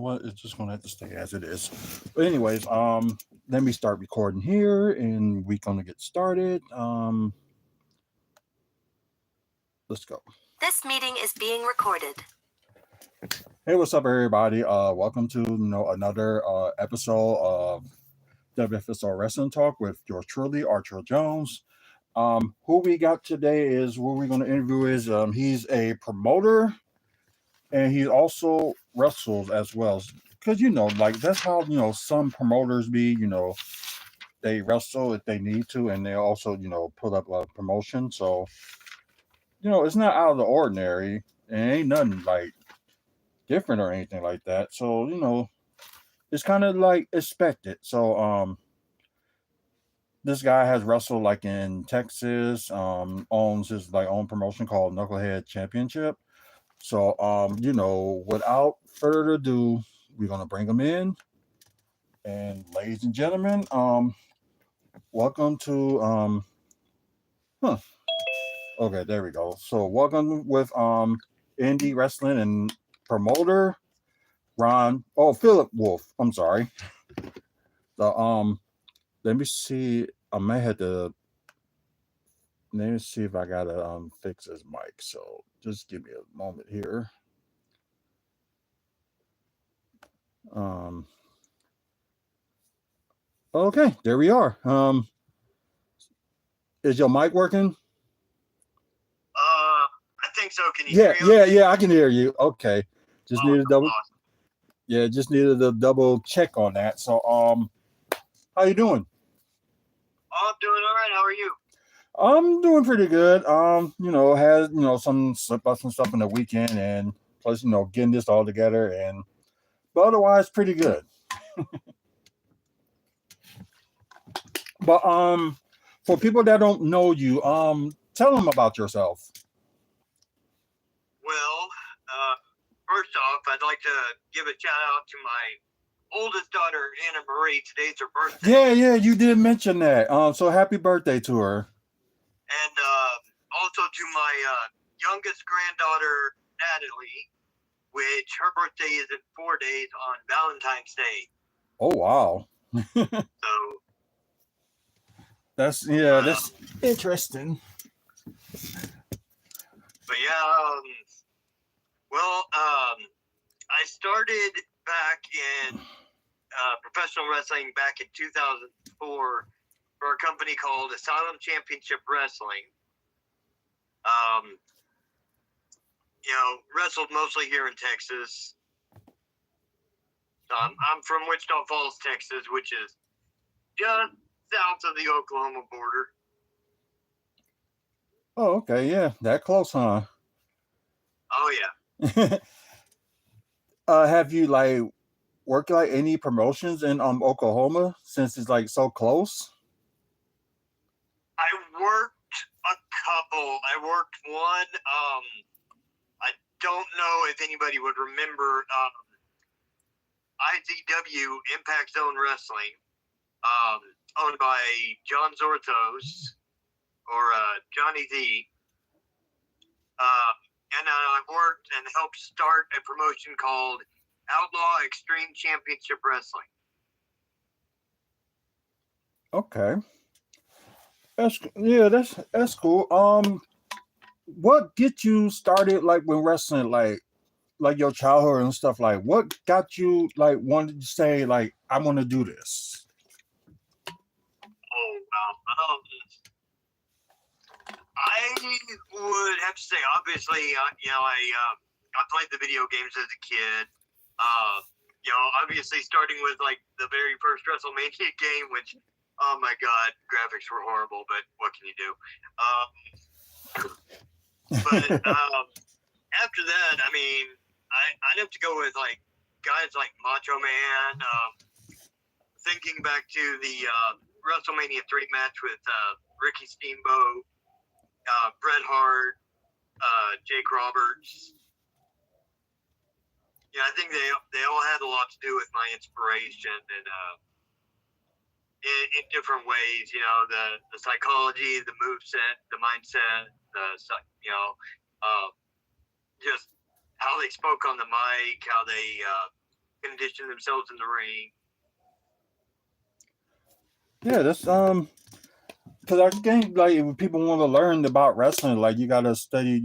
what? It's just gonna have to stay as it is. But anyways, let me start recording here, and we're gonna get started. Let's go. This meeting is being recorded. Hey, what's up, everybody? Welcome to another episode of WFSO Wrestling Talk with yours truly, Artrell Jones. Who we got today is who we're going to interview is he's a promoter, and he also wrestles as well. Because like that's how some promoters be. They wrestle if they need to, and they also put up a promotion. So it's not out of the ordinary. It ain't nothing like different or anything like that. So it's kind of like expected. So this guy has wrestled like in Texas. Owns his like own promotion called Knucklehead Championship. So without further ado, we're gonna bring him in. And ladies and gentlemen, welcome to okay, there we go. So welcome with indie wrestling and promoter Philip Wolf. I'm sorry. The let me see. I may have to let me see if I gotta fix his mic. So just give me a moment here. Okay, there we are. Is your mic working? I think so. Can you hear me? Yeah, I can hear you. Okay. Just needed a double check on that. So how you doing? I'm doing all right. How are you? I'm doing pretty good. Had some slip ups and stuff in the weekend, and plus getting this all together, but otherwise pretty good. But for people that don't know you, tell them about yourself. Well, first off, I'd like to give a shout out to my oldest daughter, Anna Marie. Today's her birthday. Yeah, you did mention that. So happy birthday to her. And also to my youngest granddaughter, Natalie, which her birthday is in 4 days on Valentine's Day. Oh, wow. So that's interesting. But yeah, I started back in professional wrestling back in 2004 for a company called Asylum Championship Wrestling. Wrestled mostly here in Texas. I'm from Wichita Falls, Texas, which is just south of the Oklahoma border. Oh, okay, yeah, that close, huh? Oh yeah. Have you like worked like any promotions in Oklahoma since it's like so close? I worked a couple. I worked one. I don't know if anybody would remember IZW, Impact Zone Wrestling, owned by John Zorthos or Johnny Z. And I worked and helped start a promotion called Outlaw Extreme Championship Wrestling. Okay. That's cool. What get you started like when wrestling, like your childhood and stuff? Like, what got you like wanted to say like I want to do this? Oh wow. I would have to say, obviously, I played the video games as a kid. Obviously starting with like the very first WrestleMania game, which, oh my God, graphics were horrible, but what can you do? But after that, I mean, I'd have to go with like guys like Macho Man. Thinking back to the WrestleMania 3 match with Ricky Steamboat, Bret Hart, Jake Roberts. Yeah, I think they all had a lot to do with my inspiration and in different ways. The psychology, the moveset, the mindset, just how they spoke on the mic, how they condition themselves in the ring. Yeah, that's because I think like if people want to learn about wrestling, like you gotta study,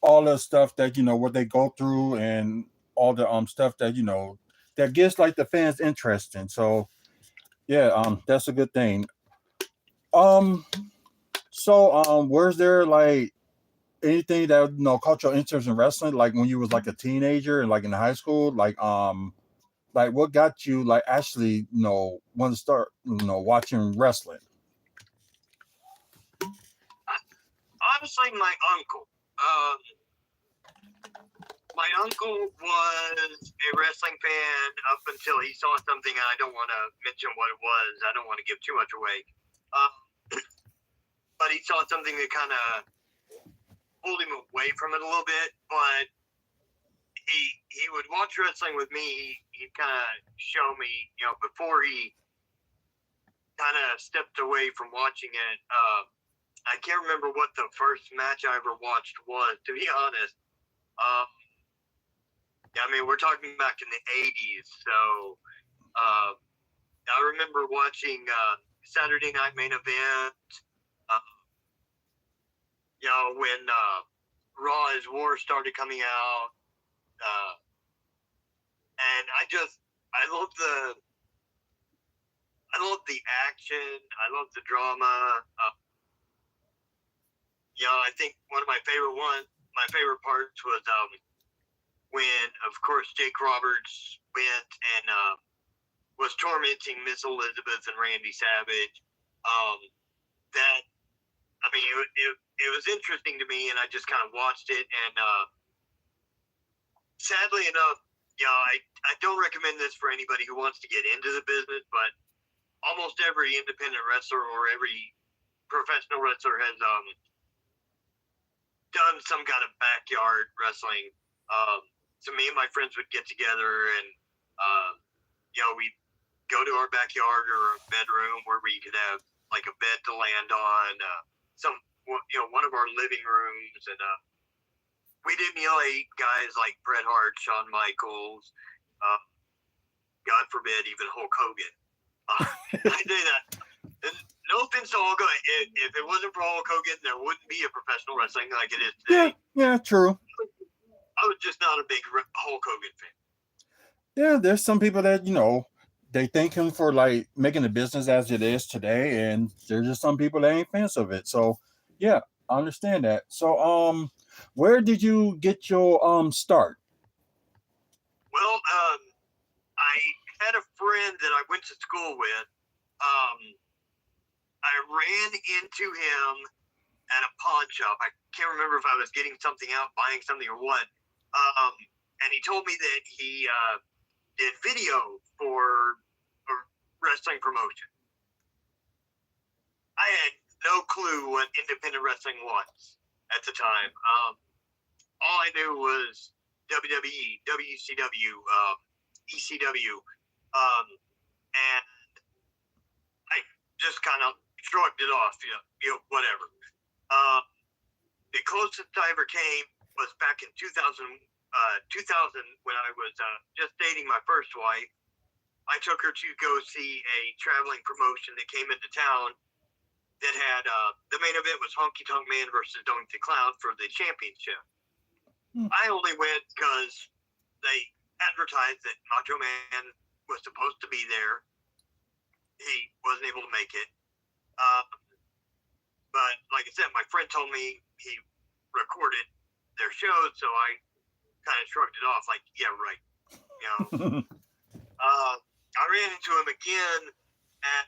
all the stuff that what they go through and all the stuff that that gets like the fans interesting. So yeah, that's a good thing. Um, where's there like anything that caught your interest in wrestling, like when you was like a teenager and like in high school, like what got you like actually want to start watching wrestling? Honestly, my uncle was a wrestling fan up until he saw something. I don't want to mention what it was. I don't want to give too much away. But he saw something that kind of pulled him away from it a little bit. But he would watch wrestling with me. He'd kind of show me, before he kind of stepped away from watching it. I can't remember what the first match I ever watched was, to be honest. I mean, we're talking back in the 80s, so I remember watching Saturday Night Main Event, when Raw is War started coming out, and I love the action, I love the drama. I think one of my favorite parts was when, of course, Jake Roberts went and was tormenting Miss Elizabeth and Randy Savage. It was interesting to me, and I just kind of watched it. And sadly enough, I don't recommend this for anybody who wants to get into the business, but almost every independent wrestler or every professional wrestler has done some kind of backyard wrestling. So me and my friends would get together and, we'd go to our backyard or a bedroom where we could have like a bed to land on, one of our living rooms. And we'd emulate guys like Bret Hart, Shawn Michaels, God forbid, even Hulk Hogan. I say that. No offense to Hulk Hogan. If it wasn't for Hulk Hogan, there wouldn't be a professional wrestling like it is today. Yeah, true. I was just not a big Hulk Hogan fan. Yeah, there's some people that they thank him for like making the business as it is today, and there's just some people that ain't fans of it. So yeah, I understand that. So where did you get your start? Well, I had a friend that I went to school with. I ran into him at a pawn shop. I can't remember if I was getting something out, buying something, or what. And he told me that he did video for a wrestling promotion. I had no clue what independent wrestling was at the time. All I knew was WWE, WCW, ECW, and I just kind of shrugged it off, whatever. The closest I ever came was back in 2000 when I was just dating my first wife. I took her to go see a traveling promotion that came into town that had the main event was Honky Tonk Man versus Doink the Clown for the championship. I only went because they advertised that Macho Man was supposed to be there. He wasn't able to make it. But like I said, my friend told me he recorded their shows, so I kind of shrugged it off like, yeah, right. I ran into him again at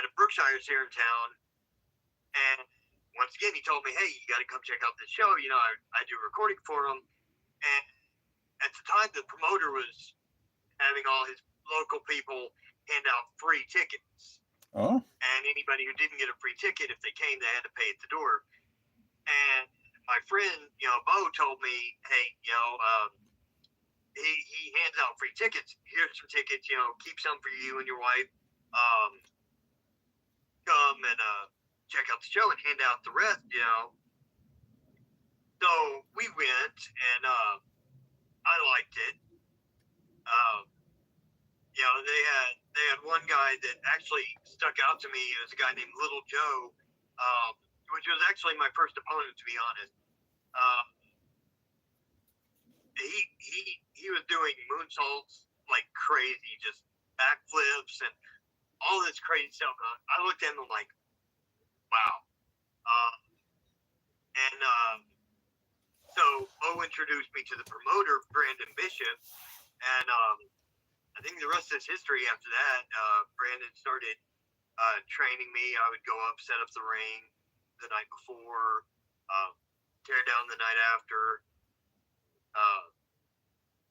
a Brookshire's here in town, and once again he told me, hey, you got to come check out this show. I do recording for him, and at the time the promoter was having all his local people hand out free tickets. Oh. And anybody who didn't get a free ticket, if they came, they had to pay at the door. And my friend, Bo, told me, hey, he hands out free tickets. Here's some tickets, keep some for you and your wife. Come and check out the show and hand out the rest, So we went, and I liked it. They had one guy that actually stuck out to me. It was a guy named Little Joe, which was actually my first opponent, to be honest. He was doing moonsaults like crazy, just backflips and all this crazy stuff. I looked at him and I'm like, wow. So Bo introduced me to the promoter, Brandon Bishop, and I think the rest is history after that. Brandon started training me. I would go up, set up the ring the night before, tear down the night after,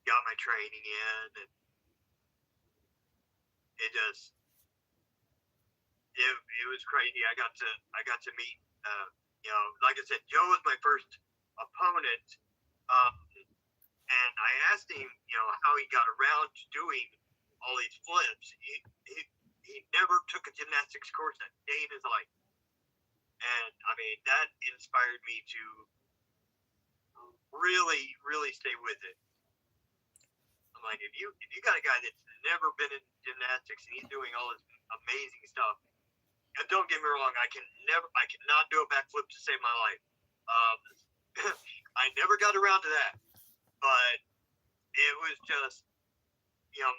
got my training in, and it was crazy. I got to meet, like I said, Joe was my first opponent, and I asked him, how he got around to doing all these flips. He never took a gymnastics course a day in his life, and I mean that inspired me to really, really stay with it. I'm like, if you got a guy that's never been in gymnastics and he's doing all this amazing stuff, and don't get me wrong, I cannot do a backflip to save my life. I never got around to that, but it was just,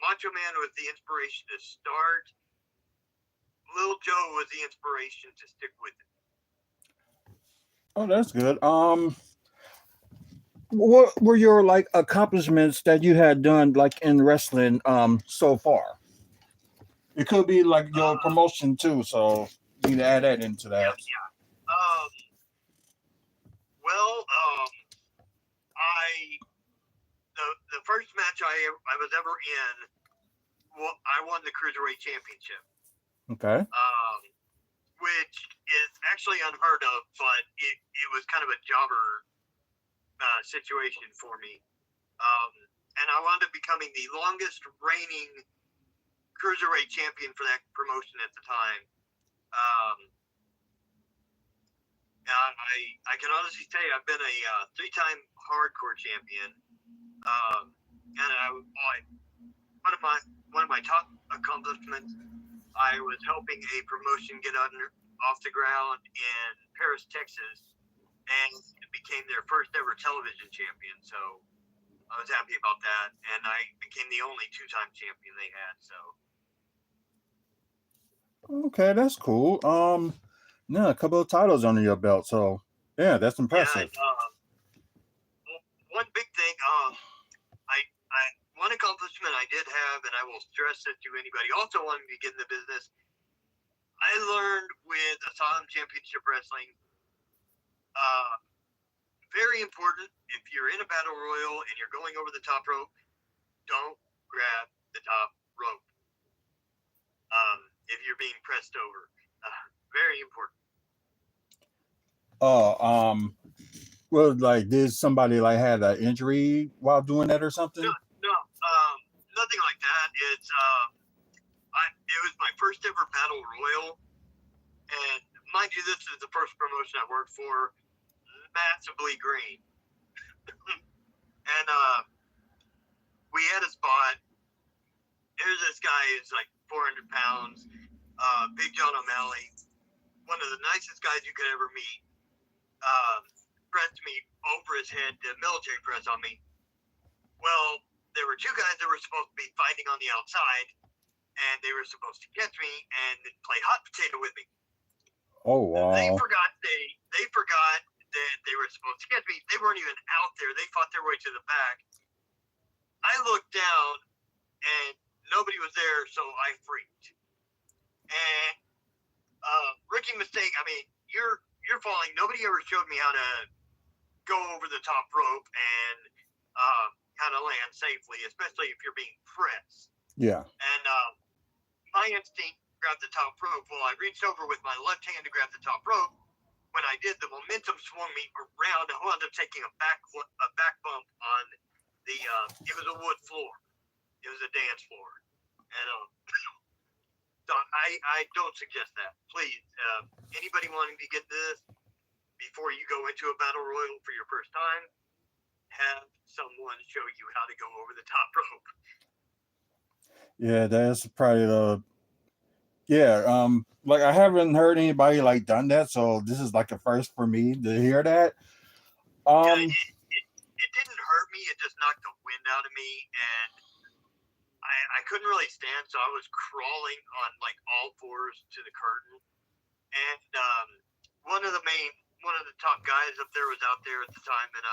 Macho Man was the inspiration to start. Lil Joe was the inspiration to stick with it. Oh, that's good. What were your like accomplishments that you had done like in wrestling so far? It could be like your promotion too, so you need to add that into that. Yeah. The first match I was ever in, I won the Cruiserweight Championship. Okay. Which is actually unheard of, but it was kind of a jobber situation for me. And I wound up becoming the longest reigning Cruiserweight champion for that promotion at the time. I can honestly say I've been a 3-time hardcore champion. And one of my top accomplishments, I was helping a promotion get off the ground in Paris, Texas, and became their first ever television champion. So I was happy about that, and I became the only 2-time champion they had. So okay, that's cool. Yeah, a couple of titles under your belt, so yeah, that's impressive. Yeah, one big thing, one accomplishment I did have, and I will stress it to anybody also wanting to get in the business. I learned with Asylum Championship Wrestling, very important, if you're in a battle royal and you're going over the top rope, don't grab the top rope. If you're being pressed over, very important. Well, like, did somebody like had an injury while doing that or something? No, nothing like that. It was my first ever battle royal, and mind you, this is the first promotion I worked for, massively green. And we had a spot. There's this guy who's like 400 pounds, Big John O'Malley, one of the nicest guys you could ever meet. Pressed me over his head, did military press on me. Well, there were 2 guys that were supposed to be fighting on the outside, and they were supposed to catch me and play hot potato with me. Oh wow! They forgot that they were supposed to catch me. They weren't even out there. They fought their way to the back. I looked down, and nobody was there, so I freaked. And rookie mistake. I mean, you're falling. Nobody ever showed me how to go over the top rope and how to land safely, especially if you're being pressed. Yeah. And my instinct grabbed the top rope. Well, I reached over with my left hand to grab the top rope. When I did, the momentum swung me around. I wound up taking a back bump on the. It was a wood floor. It was a dance floor, and so I don't suggest that. Please, anybody wanting to get this before you go into a battle royal for your first time, have someone show you how to go over the top rope. Yeah, that's probably like I haven't heard anybody like done that, so this is like a first for me to hear that. It didn't hurt me, it just knocked the wind out of me, and I couldn't really stand, so I was crawling on like all fours to the curtain. And one of the top guys up there was out there at the time, and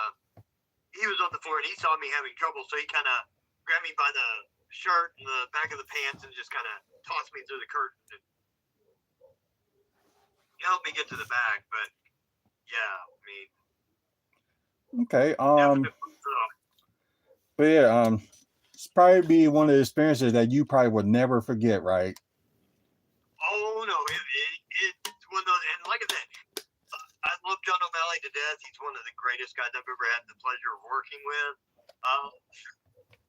he was on the floor and he saw me having trouble, so he kind of grabbed me by the shirt and the back of the pants and just kind of tossed me through the curtain. And he helped me get to the back, but yeah, I mean, okay. so, But yeah, it's probably be one of the experiences that you probably would never forget, right? oh no, it's one of those, and like I said, I love John O'Malley to death. He's one of the greatest guys I've ever had the pleasure of working with.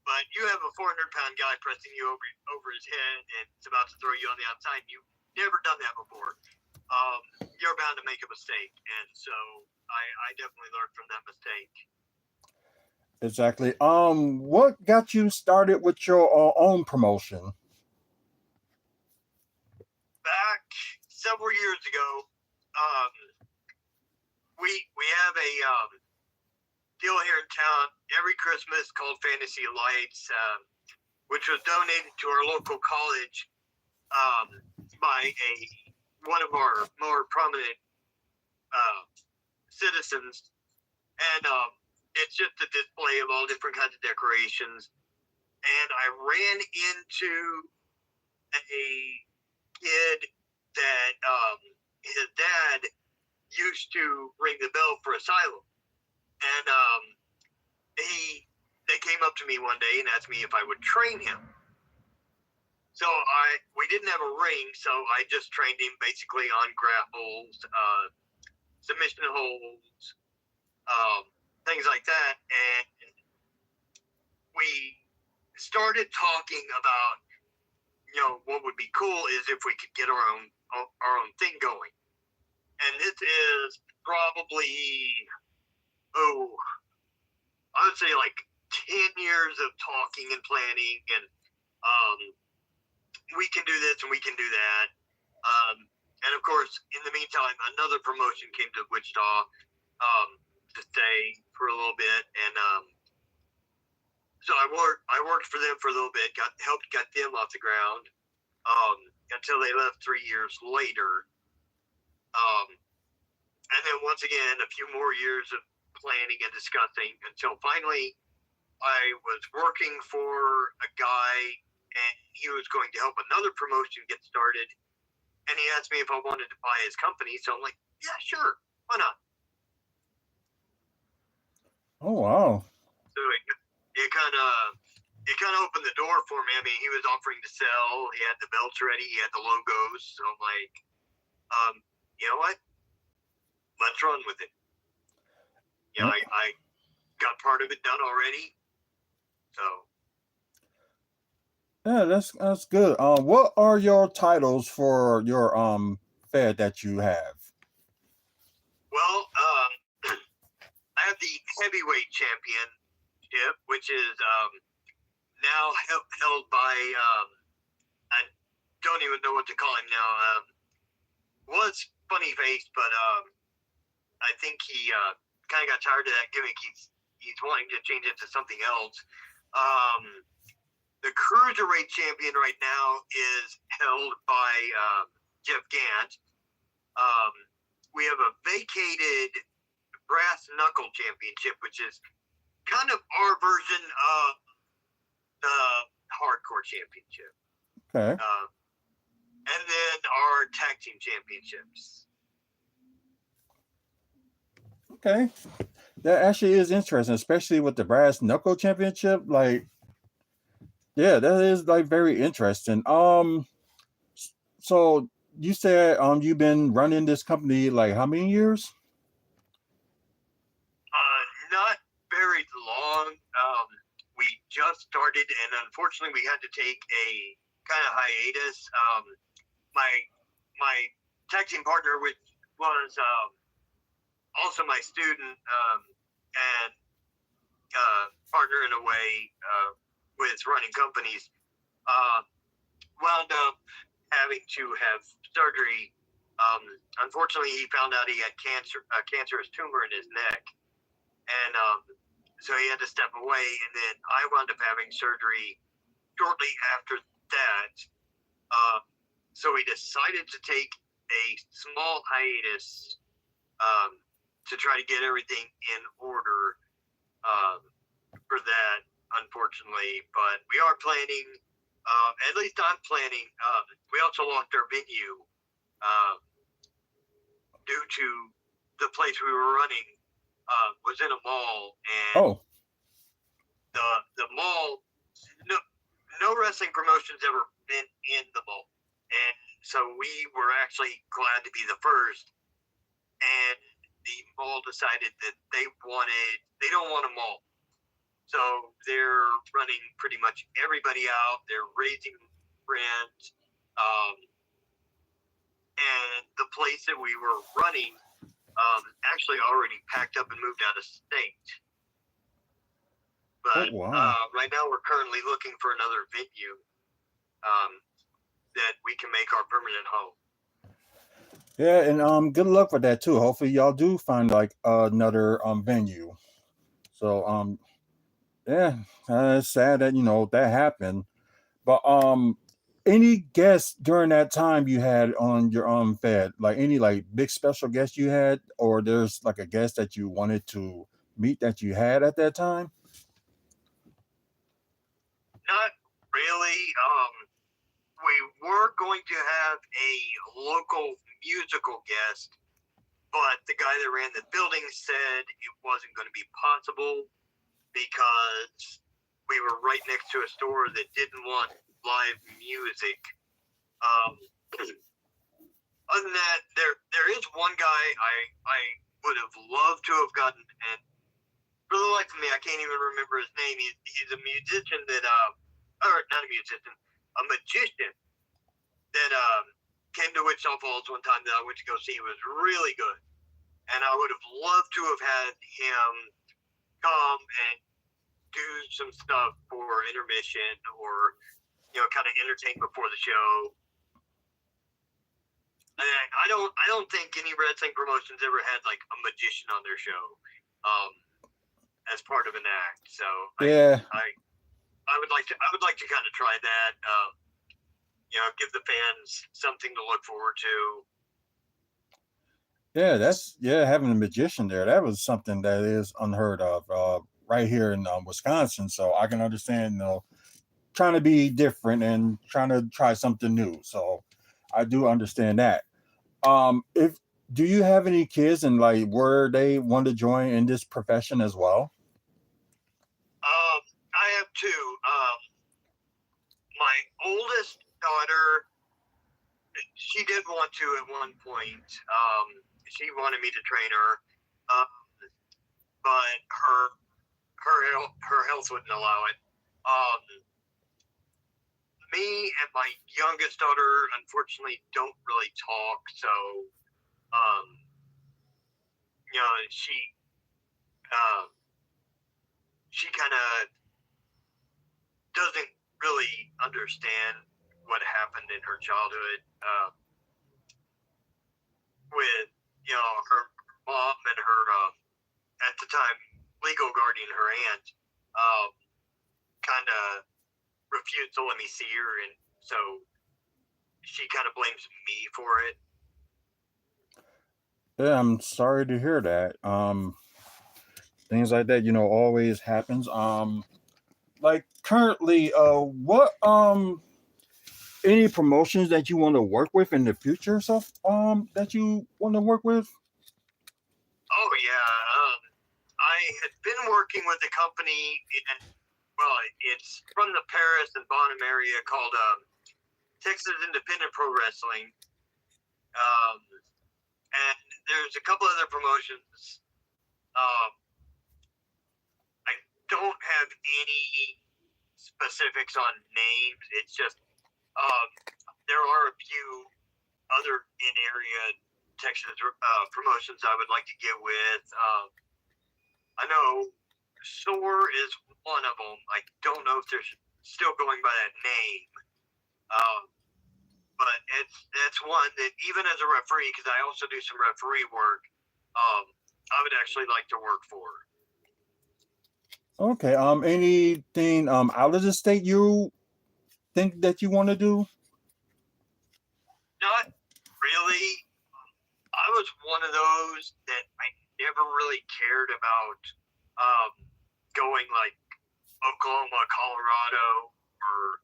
But you have a 400-pound guy pressing you over his head and it's about to throw you on the outside. You've never done that before. You're bound to make a mistake. And so I definitely learned from that mistake. Exactly. What got you started with your own promotion? Back several years ago, we have a deal here in town every Christmas called Fantasy Lights, which was donated to our local college by one of our more prominent citizens, and it's just a display of all different kinds of decorations. And I ran into a kid that his dad used to ring the bell for Asylum. And they came up to me one day and asked me if I would train him. So we didn't have a ring, so I just trained him basically on grapples, submission holds, things like that. And we started talking about, what would be cool is if we could get our own thing going. And this is probably, I would say like 10 years of talking and planning, and we can do this and we can do that. And of course, in the meantime, another promotion came to Wichita to stay for a little bit, and so I worked for them for a little bit, got them off the ground until they left 3 years later. And then once again, a few more years of planning and discussing until finally I was working for a guy and he was going to help another promotion get started. And he asked me if I wanted to buy his company. So I'm like, yeah, sure. Why not? Oh, wow. So it kind of opened the door for me. I mean, he was offering to sell. He had the belts ready. He had the logos. So I'm like, you know what? Let's run with it. I got part of it done already. So. Yeah, that's good. What are your titles for your fair that you have? Well, I have the heavyweight championship, which is now held by I don't even know what to call him now. Was Funny Face, but I think he kind of got tired of that gimmick. He's wanting to change it to something else. The cruiserweight champion right now is held by Jeff Gant. We have a vacated brass knuckle championship, which is kind of our version of the hardcore championship. Okay. And then our tag team championships. Okay. That actually is interesting, especially with the brass knuckle championship. Like, yeah, that is like very interesting. So you said you've been running this company like how many years? Not very long. We just started, and unfortunately, we had to take a kind of hiatus. My tag team partner, which was also my student, and partner in a way with running companies, wound up having to have surgery. Unfortunately, he found out he had a cancerous tumor in his neck, and so he had to step away. And then I wound up having surgery shortly after that. So we decided to take a small hiatus to try to get everything in order for that, unfortunately. But we are planning, at least I'm planning, we also lost our venue due to the place we were running was in a mall, and the mall, no wrestling promotion's ever been in the mall, and so we were actually glad to be the first. And the mall decided that they don't want a mall, so they're running pretty much everybody out. They're raising rent, and the place that we were running actually already packed up and moved out of state. But right now we're currently looking for another venue that we can make our permanent home. Yeah, and good luck with that too. Hopefully y'all do find like another venue. So yeah, it's sad that that happened. But any guests during that time you had on your fed, like any like big special guests you had, or there's like a guest that you wanted to meet that you had at that time? Not really. We were going to have a local musical guest, but the guy that ran the building said it wasn't going to be possible because we were right next to a store that didn't want live music. Other than that, there is one guy I would have loved to have gotten, and for the life of me, I can't even remember his name. He's a musician that, or not a musician, a magician that came to Wichita Falls one time that I went to go see. He was really good, and I would have loved to have had him come and do some stuff for intermission, or kind of entertain before the show. I don't think any wrestling promotions ever had like a magician on their show as part of an act. So yeah, I would like to kind of try that. Give the fans something to look forward to. Yeah, having a magician there, that was something that is unheard of right here in Wisconsin. So I can understand, trying to be different and trying to try something new. So I do understand that. If do you have any kids and like where they want to join in this profession as well? I have two. My oldest daughter, she did want to at one point. She wanted me to train her, but her health wouldn't allow it. Me and my youngest daughter, unfortunately, don't really talk, so she kind of doesn't really understand what happened in her childhood with her mom and her at the time legal guardian, her aunt, kind of refused to let me see her, and so she kind of blames me for it. Yeah, I'm sorry to hear that. Things like that, always happens. Like currently, what any promotions that you want to work with in the future, stuff that you want to work with? Oh yeah, I had been working with a company it's from the Paris and Bonham area called Texas Independent Pro Wrestling. And there's a couple other promotions. I don't have any specifics on names. It's just there are a few other in-area Texas promotions I would like to get with. I know Soar is one of them. I don't know if they're still going by that name. But it's one that even as a referee, because I also do some referee work, I would actually like to work for. Okay. Anything out of the state you think that you want to do? Not really. I was one of those that I never really cared about going like Oklahoma, Colorado, or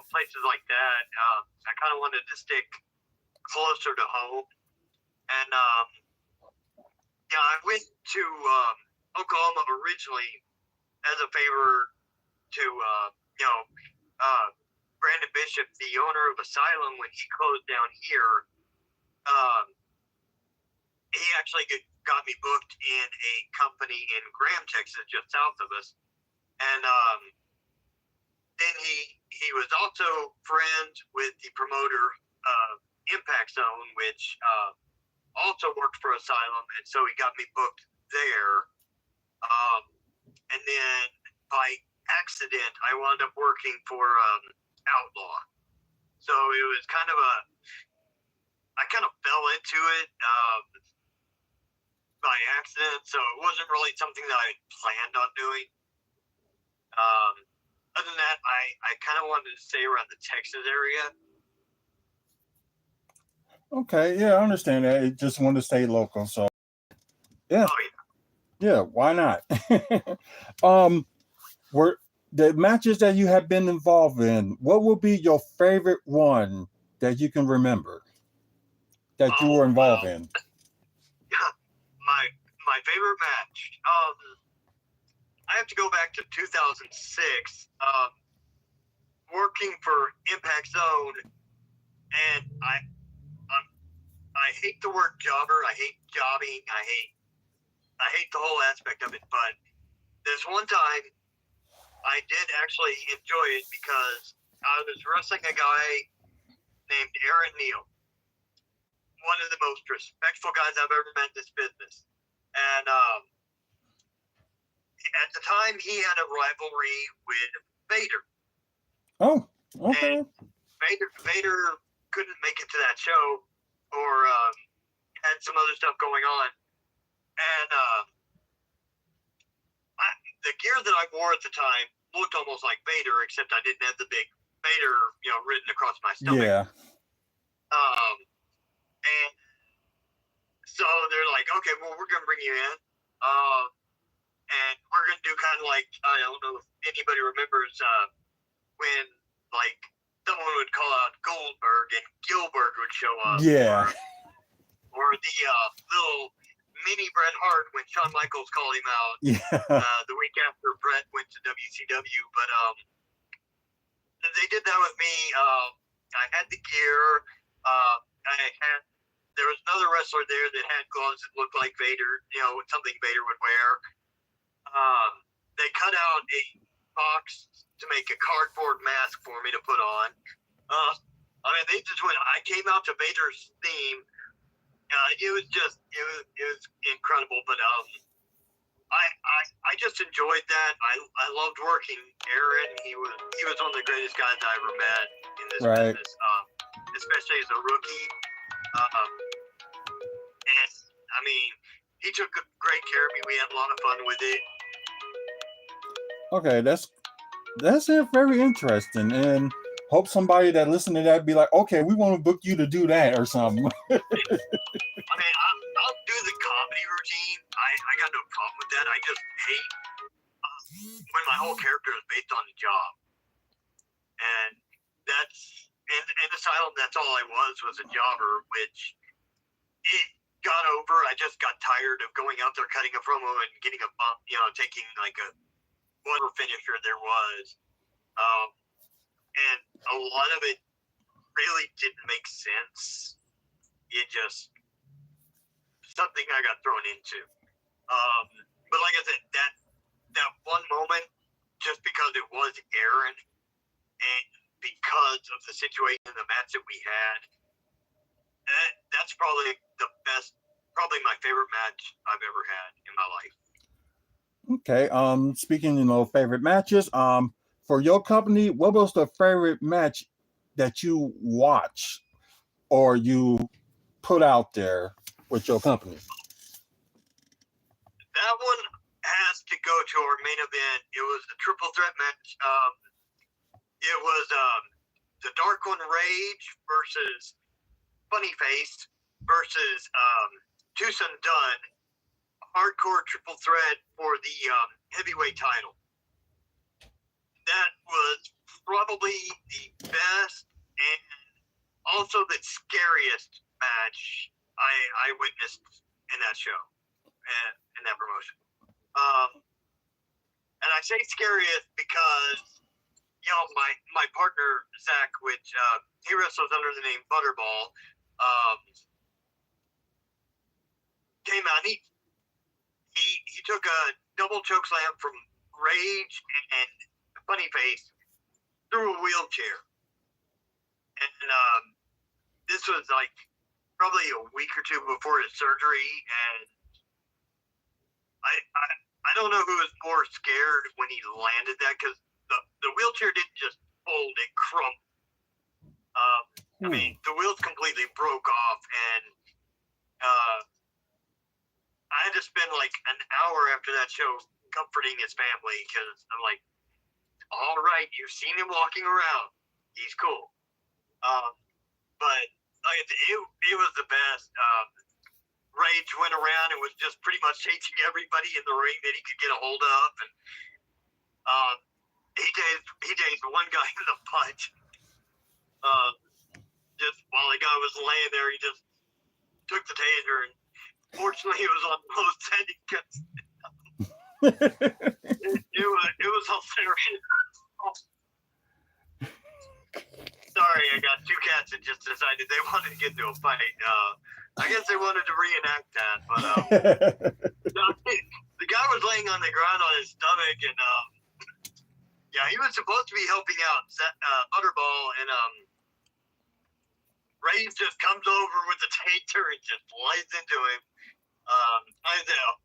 places like that. I kind of wanted to stick closer to home, and I went to Oklahoma originally as a favor to Brandon Bishop, the owner of Asylum, when he closed down here. He actually got me booked in a company in Graham, Texas, just south of us, and then he was also friends with the promoter Impact Zone, which also worked for Asylum, and so he got me booked there. And then by accident, I wound up working for Outlaw. So it was kind of I kind of fell into it by accident, so it wasn't really something that I planned on doing. Other than that, I kind of wanted to stay around the Texas area. Okay, yeah, I understand that. You just want to stay local, so yeah. Oh, yeah, why not? Were the matches that you have been involved in, what will be your favorite one that you can remember that you were involved in? My favorite match. I have to go back to 2006. Working for Impact Zone, and I hate the word jobber. I hate jobbing. I hate the whole aspect of it. But this one time, I did actually enjoy it because I was wrestling a guy named Aaron Neal, one of the most respectful guys I've ever met in this business. And at the time, he had a rivalry with Vader. Oh, okay. And Vader couldn't make it to that show, or had some other stuff going on. And the gear that I wore at the time looked almost like Vader, except I didn't have the big Vader, written across my stomach. Yeah. And so they're like, okay, well, we're going to bring you in. And we're going to do kind of like, I don't know if anybody remembers when, like, someone would call out Goldberg and Gilbert would show up. Yeah. Or the little mini Bret Hart when Shawn Michaels called him out. Yeah. The week after Bret went to WCW. But they did that with me. I had the gear. There was another wrestler there that had gloves that looked like Vader, something Vader would wear. They cut out a box to make a cardboard mask for me to put on. They just went. I came out to Vader's theme. It was incredible. But I just enjoyed that. I loved working Aaron. He was one of the greatest guys I ever met in this business, especially as a rookie. And he took great care of me. We had a lot of fun with it. Okay, that's very interesting, and hope somebody that listen to that be like, okay, we want to book you to do that or something. I'll do the comedy routine. I got no problem with that. I just hate when my whole character is based on the job, and that's in Asylum. That's all I was a jobber, which it got over. I just got tired of going out there cutting a promo and getting a bump, taking like a whatever finisher there was. And a lot of it really didn't make sense. It just something I got thrown into. But like I said, that one moment, just because it was Aaron and because of the situation, the match that we had, that's probably the best, probably my favorite match I've ever had in my life. Okay. Speaking, favorite matches. For your company, what was the favorite match that you watch or you put out there with your company? That one has to go to our main event. It was the triple threat match. It was the Dark One Rage versus Funny Face versus Tucson Dunn. Hardcore triple threat for the heavyweight title. That was probably the best and also the scariest match I witnessed in that show and in that promotion. And I say scariest because my partner Zach, which he wrestles under the name Butterball, came out. He took a double choke slam from Rage and Funny Face through a wheelchair, and this was like probably a week or two before his surgery, and I don't know who was more scared when he landed that, because the wheelchair didn't just fold, it crumbled. I mean, the wheels completely broke off, and I had to spend like an hour after that show comforting his family, because I'm like, all right, you've seen him walking around. He's cool. But it was the best. Rage went around and was just pretty much chasing everybody in the ring that he could get a hold of, and he tased one guy in the butt. Just while the guy was laying there, he just took the taser, and fortunately, it was on low setting because it was hilarious. Sorry, I got two cats that just decided they wanted to get into a fight. I guess they wanted to reenact that, but the guy was laying on the ground on his stomach, and he was supposed to be helping out Butterball, and Rage just comes over with the taser and just lays into him.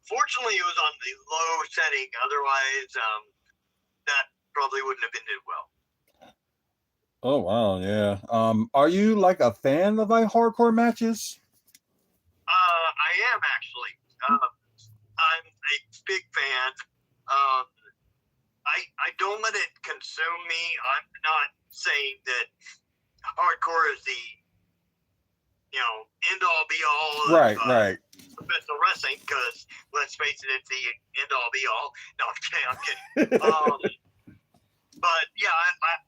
Fortunately, it was on the low setting. Otherwise, that probably wouldn't have ended well. Oh wow, yeah. Are you like a fan of like hardcore matches? I am actually. I'm a big fan. I don't let it consume me. I'm not saying that hardcore is the end all be all. Right. Professional wrestling, because let's face it, it's the end all be all. No, I'm kidding. But yeah, I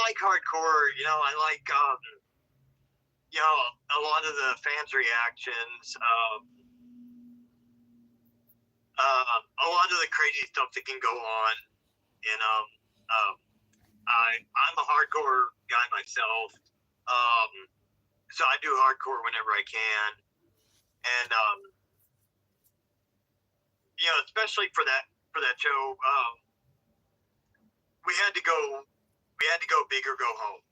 like hardcore. I like a lot of the fans' reactions. A lot of the crazy stuff that can go on. I'm a hardcore guy myself. So I do hardcore whenever I can. And especially for that show, we had to go big or go home.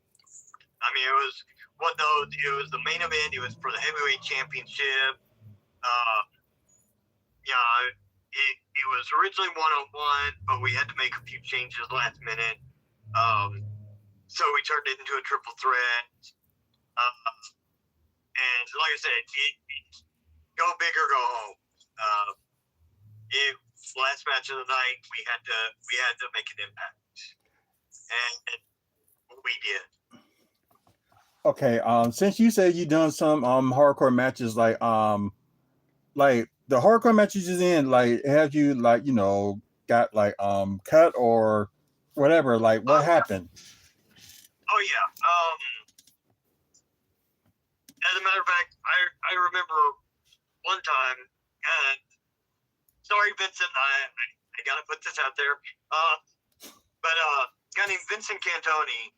I mean, it was it was the main event. It was for the heavyweight championship. It was originally 1-on-1, but we had to make a few changes last minute. So we turned it into a triple threat. And like I said, go big or go home. Last match of the night, we had to make an impact, and we did. Okay. Since you said you done some hardcore matches, like the hardcore matches is in, like, have you got like cut or whatever? Like, what happened? Oh yeah. As a matter of fact, I remember one time, and sorry, Vincent, I gotta put this out there. But a guy named Vincent Cantoni.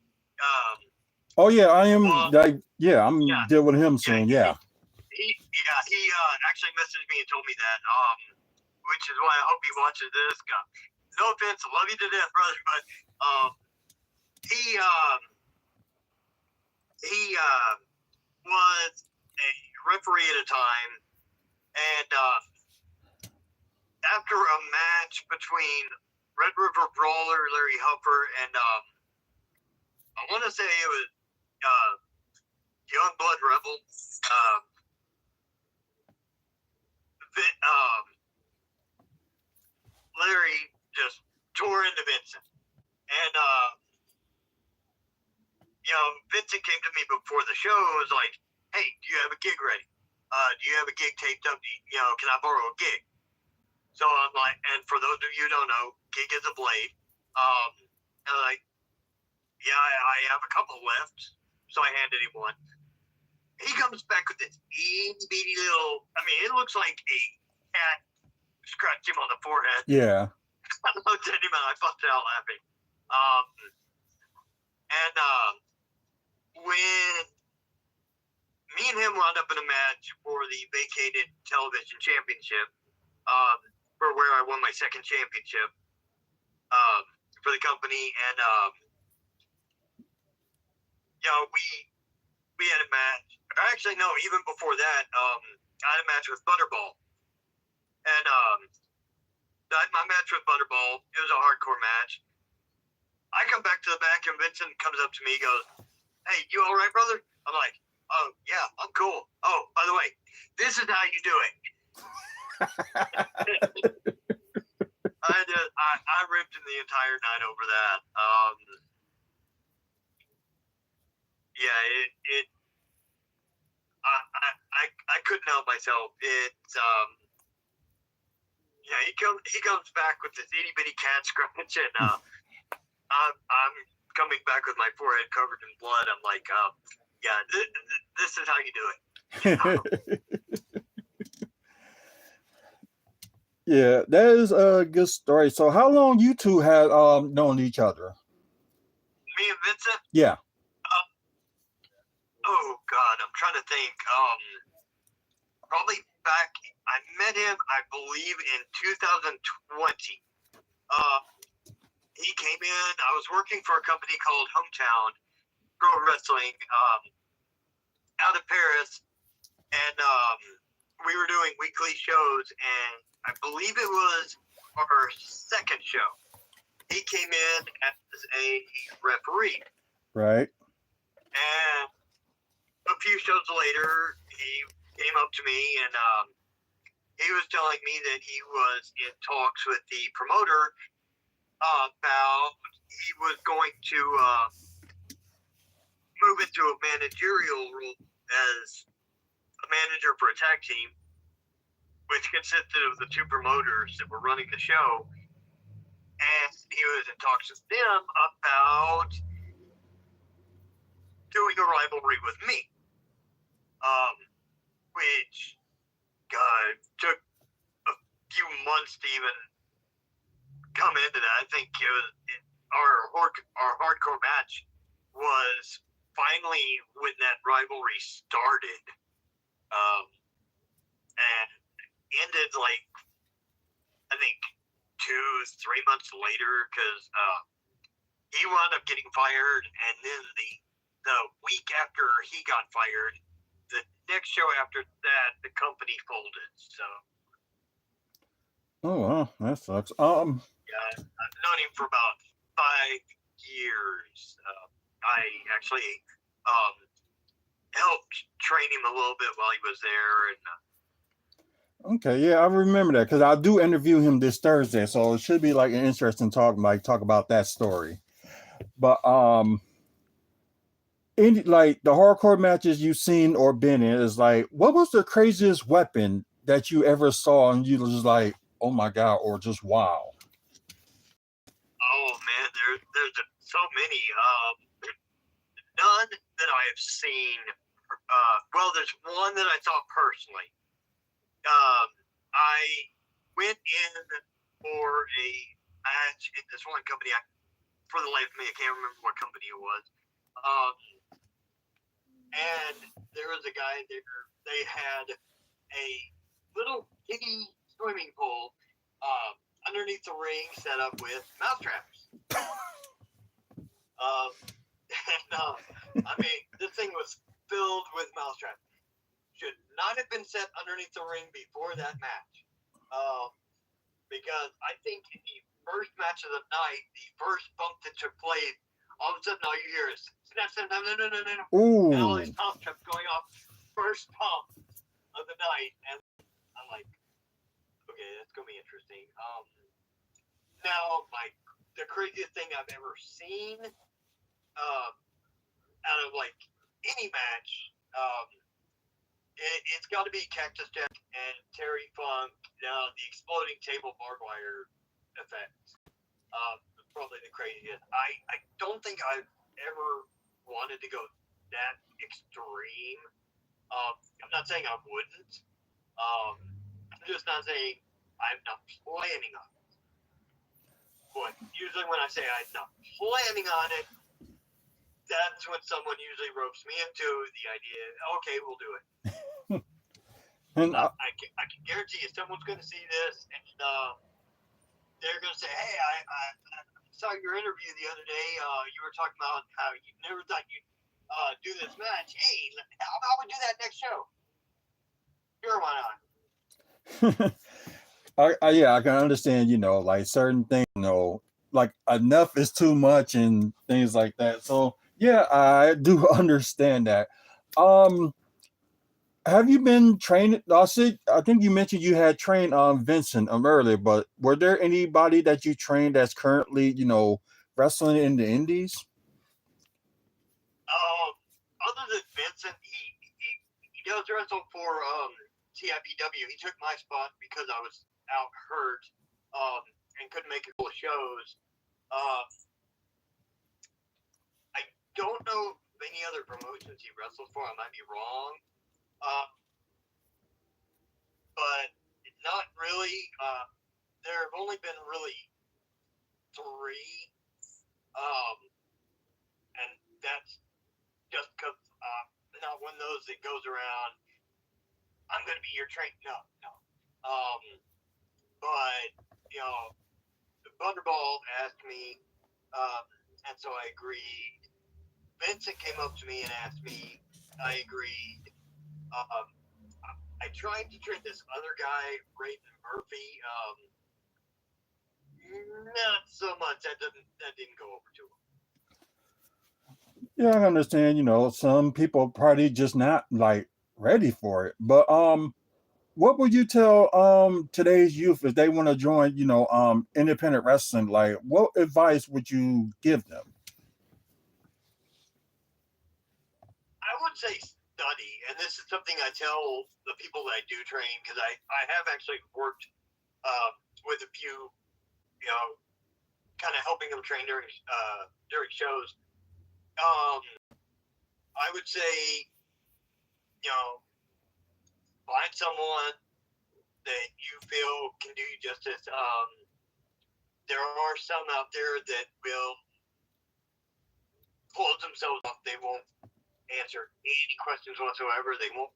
Oh yeah, I am. I'm dealing with him soon. He actually messaged me and told me that. Which is why I hope he watches this. No offense, I love you to death, brother, but he was a referee at a time, and after a match between Red River Brawler, Larry Huffer, and I want to say it was Young Blood Rebel. Larry just tore into Vincent. And, Vincent came to me before the show and was like, hey, do you have a gig ready? Do you have a gig taped up? Can I borrow a gig? So I'm like, and for those of you who don't know, gig is a blade. And I'm like, yeah, I have a couple left. So I handed him one. He comes back with this itty bitty little, it looks like a cat scratched him on the forehead. Yeah. I looked at him and I busted out laughing. When me and him wound up in a match for the vacated television championship, for where I won my second championship for the company, and we had a match. Actually, no, even before that, I had a match with Butterball, and my match with Butterball, it was a hardcore match. I come back to the back, and Vincent comes up to me, goes, "Hey, you all right, brother?" I'm like, "Oh yeah, I'm cool. Oh, by the way, this is how you do it." I ripped him the entire night over that. I couldn't help myself. It's he comes back with this itty bitty cat scratch, and I'm coming back with my forehead covered in blood. I'm like, this is how you do it. Yeah, that is a good story. So how long you two had known each other? Me and Vincent? Yeah. Oh God, I'm trying to think. Probably back, I met him, I believe, in 2020. He came in, I was working for a company called Hometown Pro Wrestling out of Paris, and we were doing weekly shows, and I believe it was our second show. He came in as a referee. Right. And a few shows later, he came up to me, and he was telling me that he was in talks with the promoter about he was going to move into a managerial role as a manager for a tag team, which consisted of the two promoters that were running the show. And he was in talks with them about doing a rivalry with me, which took a few months to even come into that. I think it was our hardcore match was finally when that rivalry started, and ended like I think 2-3 months later, because he wound up getting fired, and then the week after he got fired, the next show after that, the company folded. So. Oh wow, that sucks. Yeah, I've known him for about 5 years. I actually helped train him a little bit while he was there, and. Okay, yeah, I remember that because I do interview him this Thursday, so it should be like an interesting talk about that story. But in like the hardcore matches you've seen or been in, is like, what was the craziest weapon that you ever saw and you was just like, oh my God, or just wow? Oh man, there's so many. None that I have seen. Well, there's one that I saw personally. I went in for a match in this one company. For the life of me, I can't remember what company it was. And there was a guy there. They had a little kiddie swimming pool underneath the ring, set up with mousetraps. This thing was filled with mousetraps. Should not have been set underneath the ring before that match. because I think in the first match of the night, the first bump that took place, all of a sudden all you hear is snap, snap, no, no, no, no, no, Ooh. and all these pumps kept going off. First pump of the night, and I'm like, okay, that's gonna be interesting. Now, like the craziest thing I've ever seen, out of like any match, it's got to be Cactus Jack and Terry Funk. The exploding table barbed wire effect. Probably the craziest. I don't think I've ever wanted to go that extreme. I'm not saying I wouldn't. I'm just not saying I'm not planning on it. But usually when I say I'm not planning on it, that's when someone usually ropes me into the idea, okay, we'll do it. And I can guarantee you someone's going to see this and they're going to say, hey, I saw your interview the other day. You were talking about how you never thought you'd do this match. Hey, how about we do that next show? Sure, why not? Yeah, I can understand, like certain things, like enough is too much and things like that. So yeah, I do understand that. Have you been trained? I think you mentioned you had trained Vincent earlier, but were there anybody that you trained that's currently, wrestling in the indies? Other than Vincent, he does wrestle for TIPW. He took my spot because I was out hurt and couldn't make a couple of shows. I don't know any other promotions he wrestles for. I might be wrong. But not really. There have only been really 3. And that's just because not one of those that goes around, I'm going to be your trainer. No. But, Thunderball asked me, and so I agreed. Vincent came up to me and asked me. I agreed. I tried to train this other guy, Raiden Murphy. Not so much. That didn't go over too Yeah, well. I understand. Some people probably just not like ready for it. But what would you tell today's youth if they want to join, independent wrestling? Like, what advice would you give them? I would say study, and this is something I tell the people that I do train because I have actually worked with a few, kind of helping them train during shows. I would say, find someone that you feel can do you justice. There are some out there that will close themselves up. They won't answer any questions whatsoever. They won't,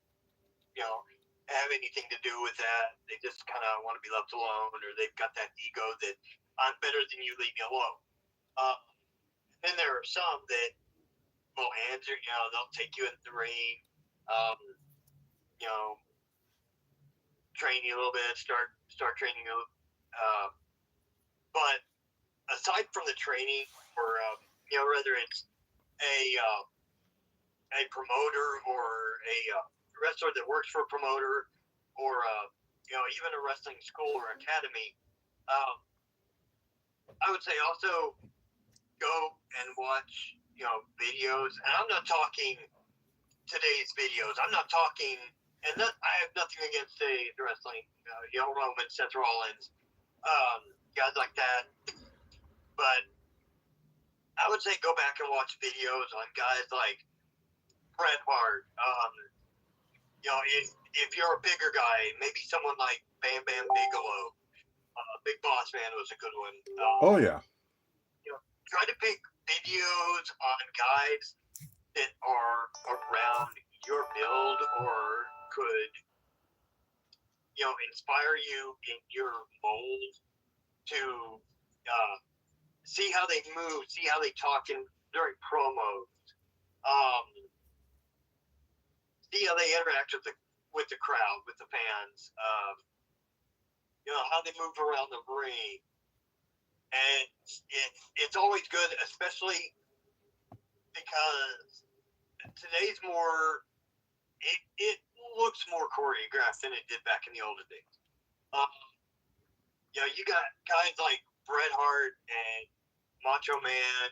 have anything to do with that. They just kind of want to be left alone, or they've got that ego that I'm better than you, leave me alone. Then there are some that will answer. They'll take you in the ring. Train you a little bit. Start training you. But aside from the training, or whether it's a promoter or a wrestler that works for a promoter, or even a wrestling school or academy, I would say also go and watch videos. And I'm not talking today's videos. I'm not talking, and I have nothing against the wrestling, Roman, Seth Rollins, guys like that. But I would say go back and watch videos on guys like Bret Hart. If you're a bigger guy, maybe someone like Bam Bam Bigelow. Big Boss Man was a good one. Oh yeah. Try to pick videos on guys that are around your build or could, inspire you in your mold to see how they move, see how they talk during promos, see how they interact with the crowd, with the fans. how they move around the ring. And it's always good, especially because today's more, it looks more choreographed than it did back in the olden days. You got guys like Bret Hart and Macho Man,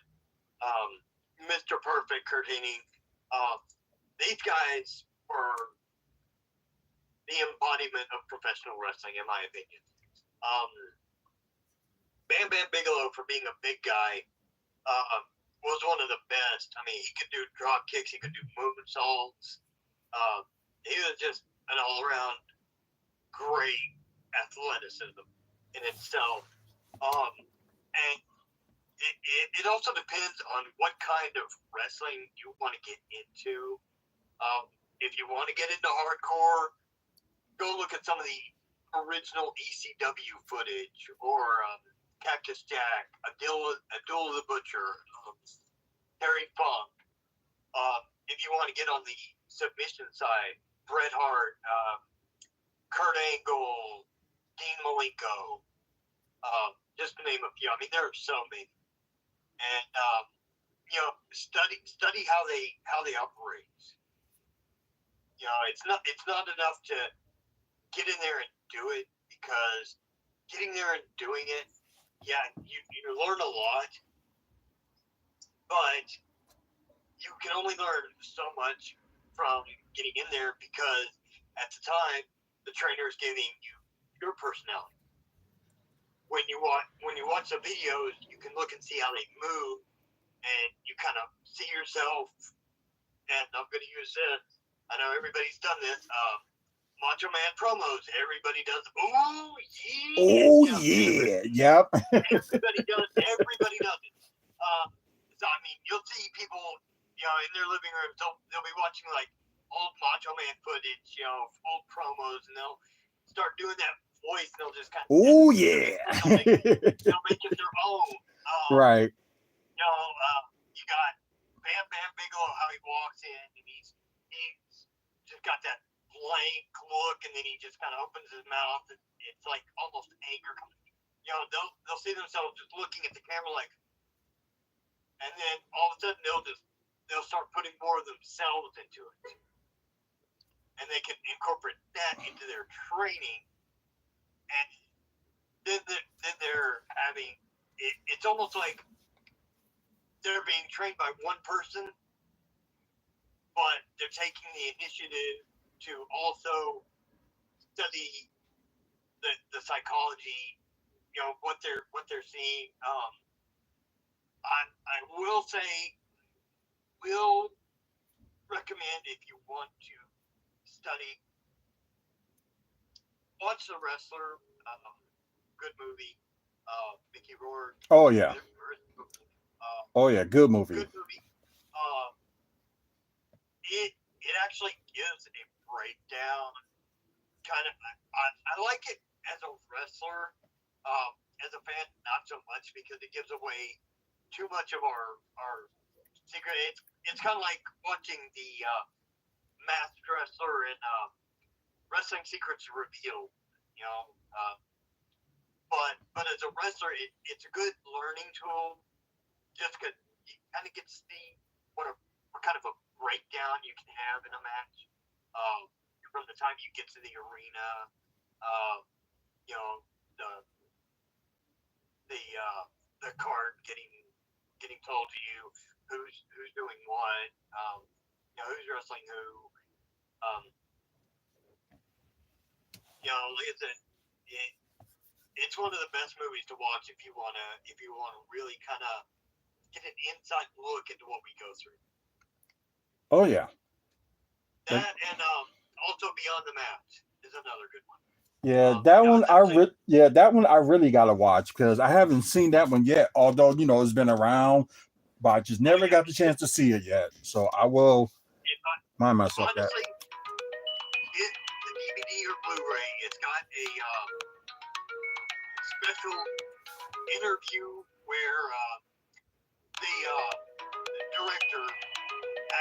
Mr. Perfect, Kurt Hennig. These guys were the embodiment of professional wrestling, in my opinion. Bam Bam Bigelow, for being a big guy, was one of the best. I mean, he could do drop kicks, he could do moonsaults. He was just an all-around great athleticism in itself. And it also depends on what kind of wrestling you want to get into. If you want to get into hardcore, go look at some of the original ECW footage, or Cactus Jack, Abdullah the Butcher, Terry Funk. If you want to get on the submission side, Bret Hart, Kurt Angle, Dean Malenko, just to name a few. I mean, there are so many. And study how they operate. It's not enough to get in there and do it, because getting there and doing it, you learn a lot, but you can only learn so much from getting in there, because at the time the trainer is giving you your personality. When you watch the videos, you can look and see how they move, and you kind of see yourself. And I'm going to use this. I know everybody's done this. Macho Man promos. Everybody does. Oh yeah. Oh yeah. Yep. Everybody does it. So I mean, you'll see people, in their living room. They'll be watching like old Macho Man footage, old promos, and they'll start doing that voice. And they'll just kind of. Oh yeah. They'll make it their own. Right. You got Bam Bam Bigelow, how he walks in, and he's just got that blank look, and then he just kind of opens his mouth. It's like almost anger coming. They'll see themselves just looking at the camera like, and then all of a sudden they'll start putting more of themselves into it, and they can incorporate that into their training, and then they're having it's almost like they're being trained by one person, but they're taking the initiative to also study the psychology, what they're seeing. I will say, will recommend, if you want to study, watch The Wrestler. Good movie. Mickey Rourke. Oh yeah. Oh yeah, good movie. Good movie. It actually gives a breakdown. Kind of, I like it as a wrestler. As a fan, not so much, because it gives away too much of our secret. It's kind of like watching the Masked Wrestler and Wrestling Secrets Revealed. But as a wrestler, it's a good learning tool. Just because you kind of get to see what kind of a breakdown you can have in a match from the time you get to the arena. The card getting told to you who's doing what, who's wrestling who. Like I said, it's one of the best movies to watch if you wanna really kind of get an inside look into what we go through. Oh yeah. That and also Beyond the Mat is another good one. Yeah, that one I really gotta watch, because I haven't seen that one yet. Although it's been around, but I just never got the chance to see it yet. So I will mind myself honestly, that. The DVD or Blu-ray, it's got a special interview where the director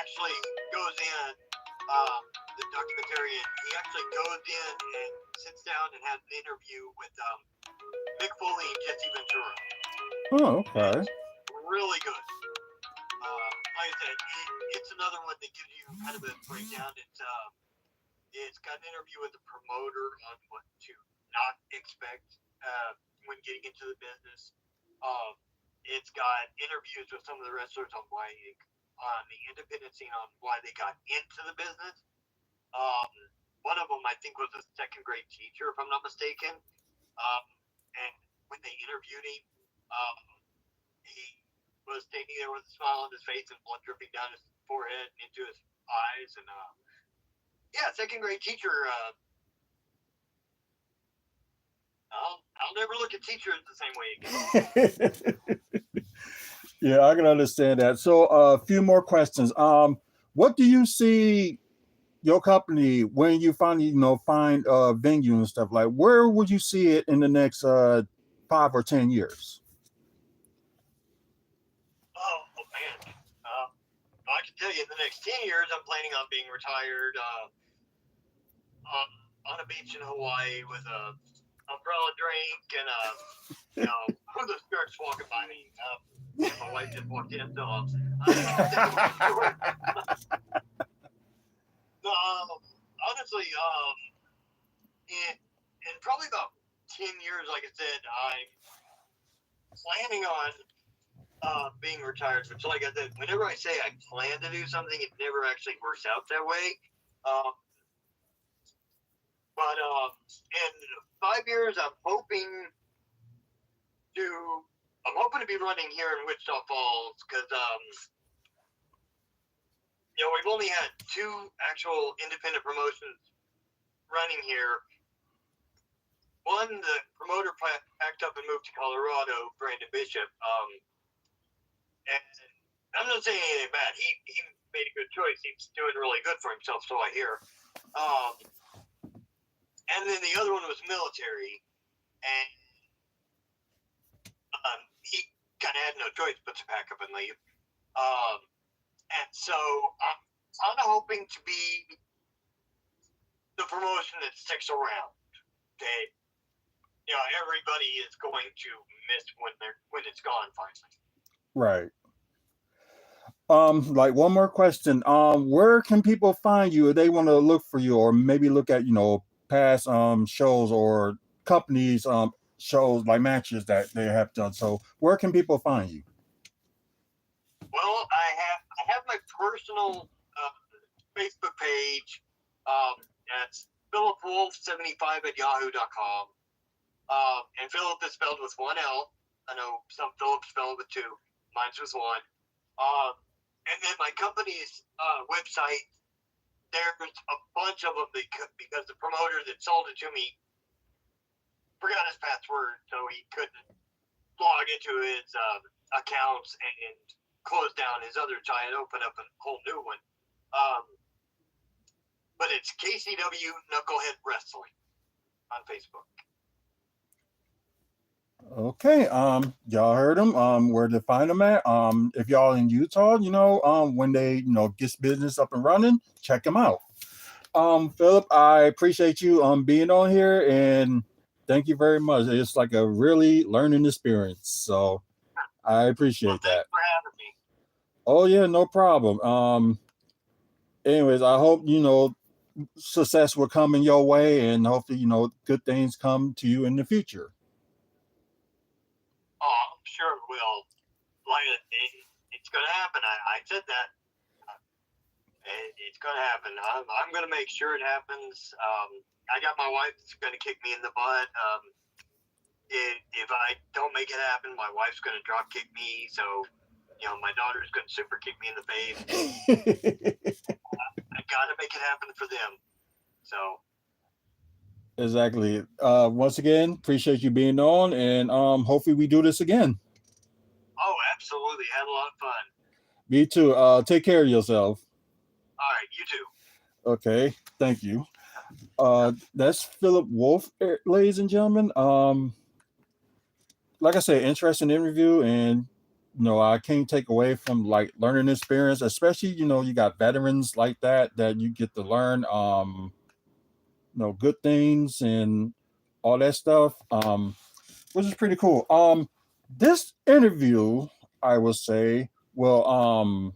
actually goes in the documentarian, he actually goes in and sits down and has an interview with Mick Foley and Jesse Ventura. Oh, okay. It's really good. Like I said, it's another one that gives you kind of a breakdown. It's got an interview with the promoter on what to not expect when getting into the business. It's got interviews with some of the wrestlers on the independent scene on why they got into the business. One of them, I think, was a second grade teacher, if I'm not mistaken. And when they interviewed him, he was standing there with a smile on his face and blood dripping down his forehead and into his eyes. And second grade teacher. I'll never look at teachers the same way again. Yeah, I can understand that. So a few more questions. What do you see your company when you finally, find a venue and stuff? Like, where would you see it in the next 5 or 10 years? Oh man. I can tell you in the next 10 years, I'm planning on being retired on a beach in Hawaii with a umbrella drink and who the sharks walking by me. My wife just walked in, so honestly, in probably about 10 years, like I said, I'm planning on being retired. But like I said, whenever I say I plan to do something, it never actually works out that way. But in 5 years, I'm hoping to be running here in Wichita Falls because we've only had 2 actual independent promotions running here. One, the promoter packed up and moved to Colorado, Brandon Bishop. And I'm not saying anything bad. He made a good choice. He's doing really good for himself, so I hear. And then the other one was military, and he kind of had no choice but to pack up and leave. And so I'm kind of hoping to be the promotion that sticks around. That everybody is going to miss when it's gone finally. Right. Like one more question. Where can people find you if they want to look for you, or maybe look at past shows or companies shows like matches that they have done? So where can people find you? Well, I have my personal Facebook page. That's Philip Wolf 75 at yahoo.com. And Philip is spelled with 1 L. I know some Phillips spell it with 2. Mine's with 1. And then my company's website, there's a bunch of them because the promoter that sold it to me forgot his password, so he couldn't log into his accounts and close down his other, so I had to open up a whole new one. But it's KCW Knucklehead Wrestling on Facebook. Okay, y'all heard them. Where to find them at? If y'all in Utah, when they get business up and running, check them out. Philip, I appreciate you being on here, and thank you very much. It's like a really learning experience, so I appreciate that. Thanks for having me. Oh yeah, no problem. Anyways, I hope success will come in your way, and hopefully good things come to you in the future. Oh, I'm sure it will. Like it's going to happen. I said that. It's going to happen. I'm going to make sure it happens. I got my wife that's going to kick me in the butt. If I don't make it happen, my wife's going to drop kick me. So, my daughter's going to super kick me in the face. I got to make it happen for them. So. Exactly. Once again, appreciate you being on, and hopefully we do this again. Oh, absolutely. Had a lot of fun. Me too. Take care of yourself. All right, you too. Okay, thank you. That's Philip Wolf, ladies and gentlemen. Like I said, interesting interview, and I can't take away from like learning experience, especially, you got veterans like that you get to learn, good things and all that stuff, which is pretty cool. This interview, I would say, will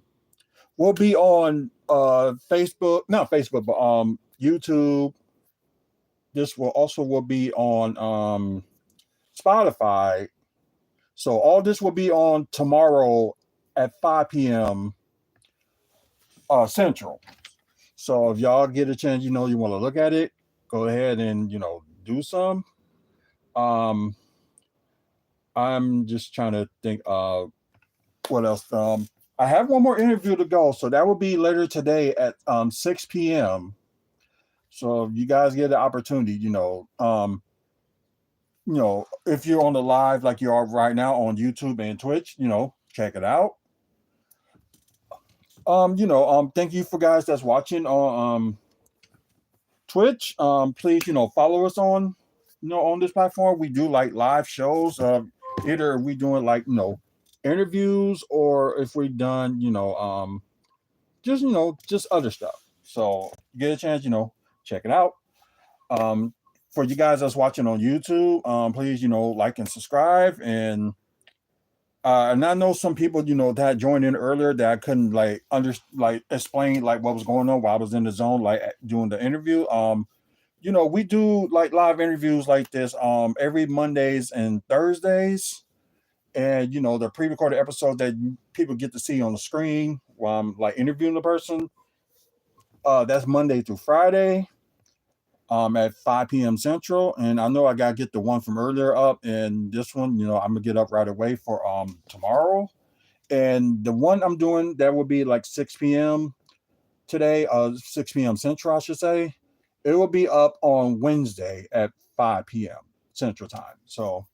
be on Facebook, not Facebook, but YouTube. This will be on Spotify. So all this will be on tomorrow at 5 p.m. Central. So if y'all get a chance, you want to look at it, go ahead and do some. I'm just trying to think what else. I have one more interview to go, so that will be later today at 6 p.m. So if you guys get the opportunity, if you're on the live like you are right now on YouTube and Twitch, check it out. Thank you for guys that's watching on Twitch. Please, follow us on, on this platform. We do like live shows. Either we doing like, interviews, or if we done, just other stuff. So get a chance, check it out. For you guys that's watching on YouTube, please, like and subscribe. And I know some people, that joined in earlier that I couldn't explain like what was going on while I was in the zone, like doing the interview. We do like live interviews like this every Mondays and Thursdays. And the pre-recorded episode that people get to see on the screen while I'm like interviewing the person. That's Monday through Friday. At 5 p.m. Central. And I know I gotta get the one from earlier up, and this one, I'm gonna get up right away for tomorrow. And the one I'm doing that will be like 6 p.m. today, 6 p.m. Central, I should say. It will be up on Wednesday at 5 p.m. Central time. So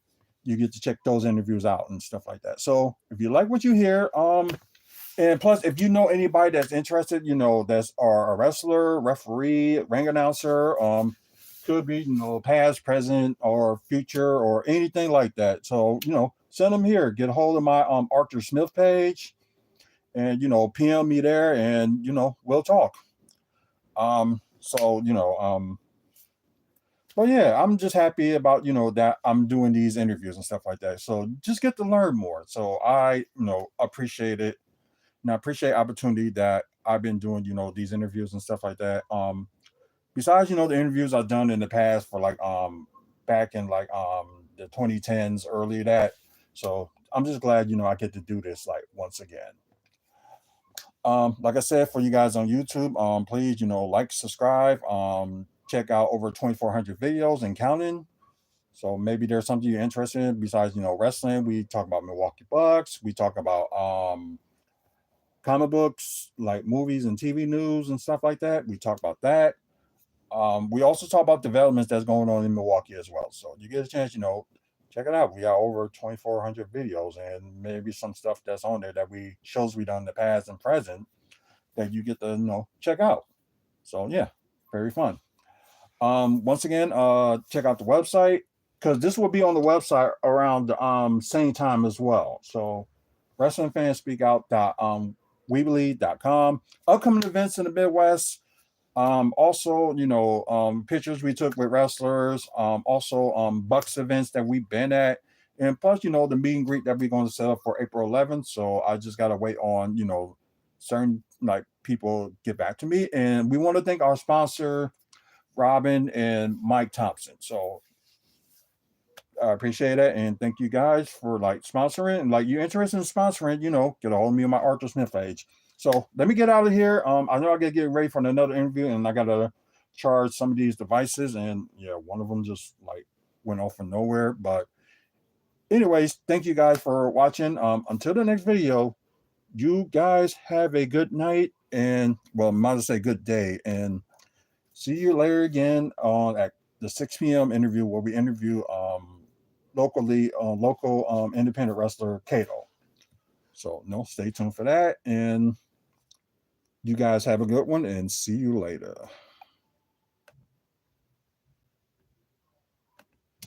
you get to check those interviews out and stuff like that. So if you like what you hear, and plus, if you know anybody that's interested, that's a wrestler, referee, ring announcer, could be, past, present, or future, or anything like that. So, send them here. Get a hold of my Arthur Smith page, and PM me there, and we'll talk. But yeah, I'm just happy about that I'm doing these interviews and stuff like that. So just get to learn more. So I appreciate it. And I appreciate the opportunity that I've been doing, these interviews and stuff like that. Besides, the interviews I've done in the past for like back in like the 2010s, early that. So I'm just glad, I get to do this like once again. Like I said, for you guys on YouTube, please, like, subscribe, check out over 2,400 videos and counting. So maybe there's something you're interested in besides, wrestling. We talk about Milwaukee Bucks. We talk about comic books, like movies and TV news and stuff like that. We talk about that. We also talk about developments that's going on in Milwaukee as well. So you get a chance, check it out. We got over 2,400 videos, and maybe some stuff that's on there that shows we done in the past and present that you get to check out. So yeah, very fun. Once again, check out the website, because this will be on the website around the same time as well. So wrestlingfansspeakout.weebly.com. Upcoming events in the Midwest. Also, pictures we took with wrestlers. Also, Bucks events that we've been at. And plus, the meet and greet that we're going to set up for April 11th. So I just got to wait on, certain like people get back to me. And we want to thank our sponsor, Robin and Mike Thompson. So I appreciate it, and thank you guys for like sponsoring. And like, you're interested in sponsoring, get a hold of me on my Arthur Smith page. So let me get out of here. I know I gotta get ready for another interview, and I gotta charge some of these devices, and yeah, one of them just like went off from nowhere. But anyways, thank you guys for watching. Until the next video, you guys have a good night, and well, I might as well say good day, and see you later again on at the 6 p.m. interview where we interview local independent wrestler Kato. So stay tuned for that, and you guys have a good one, and see you later.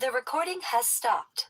The recording has stopped.